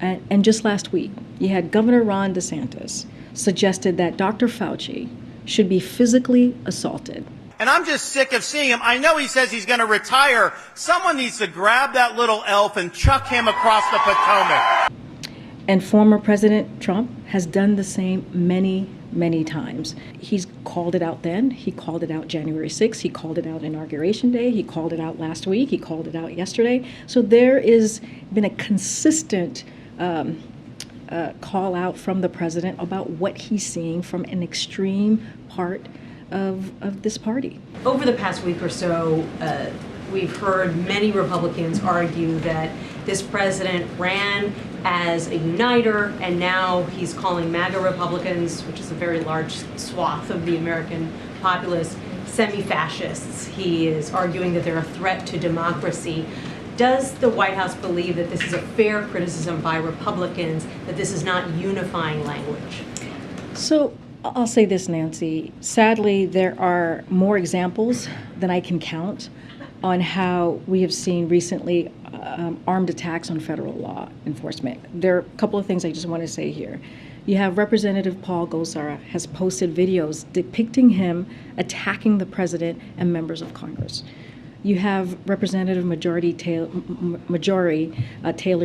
And just last week, you had Governor Ron DeSantis suggested that Dr. Fauci should be physically assaulted. And I'm just sick of seeing him. I know he says he's going to retire. Someone needs to grab that little elf and chuck him across the Potomac. And former President Trump has done the same many times. He's called it out then. He called it out January 6th. He called it out Inauguration Day. He called it out last week. He called it out yesterday. So there is been a consistent call out from the president about what he's seeing from an extreme part of this party. Over the past week or so, we've heard many Republicans argue that this president ran as a uniter, and now he's calling MAGA Republicans, which is a very large swath of the American populace, semi-fascists. He is arguing that they're a threat to democracy. Does the White House believe that this is a fair criticism by Republicans, that this is not unifying language? So I'll say this, Nancy. Sadly, there are more examples than I can count on how we have seen recently armed attacks on federal law enforcement. There are a couple of things I just want to say here. You have Representative Paul Gosar has posted videos depicting him attacking the president and members of Congress. You have Representative Marjorie Taylor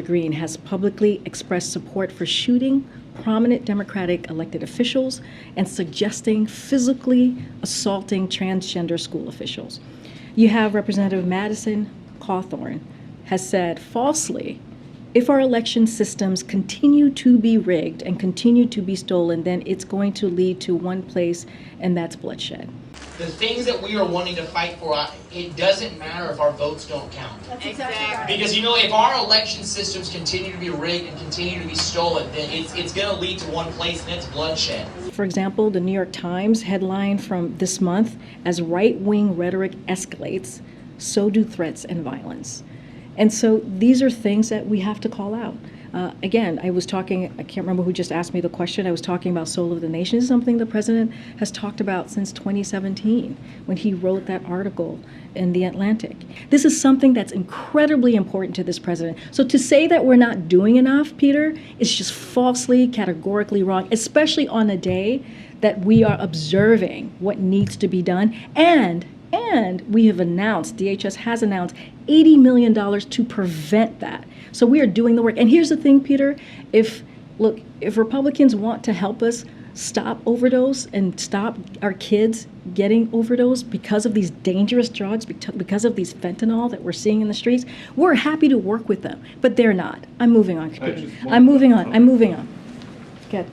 Greene has publicly expressed support for shooting prominent Democratic elected officials and suggesting physically assaulting transgender school officials. You have Representative Madison Cawthorn has said falsely, if our election systems continue to be rigged and continue to be stolen, then it's going to lead to one place, and that's bloodshed. The things that we are wanting to fight for, it doesn't matter if our votes don't count. That's exactly right. Because, you know, if our election systems continue to be rigged and continue to be stolen, then it's going to lead to one place, and it's bloodshed. For example, the New York Times headline from this month, as right-wing rhetoric escalates, so do threats and violence. And so these are things that we have to call out. Again, I can't remember who just asked me the question. I was talking about soul of the nation. This is something the president has talked about since 2017 when he wrote that article in The Atlantic. This is something that's incredibly important to this president. So to say that we're not doing enough, Peter, is just falsely, categorically wrong, especially on a day that we are observing what needs to be done. And we have announced, DHS has announced $80 million to prevent that. So we are doing the work. And here's the thing, Peter, if Republicans want to help us stop overdose and stop our kids getting overdosed because of these dangerous drugs, because of these fentanyl that we're seeing in the streets, we're happy to work with them. But they're not. I'm moving on, Peter. I'm moving on. Good.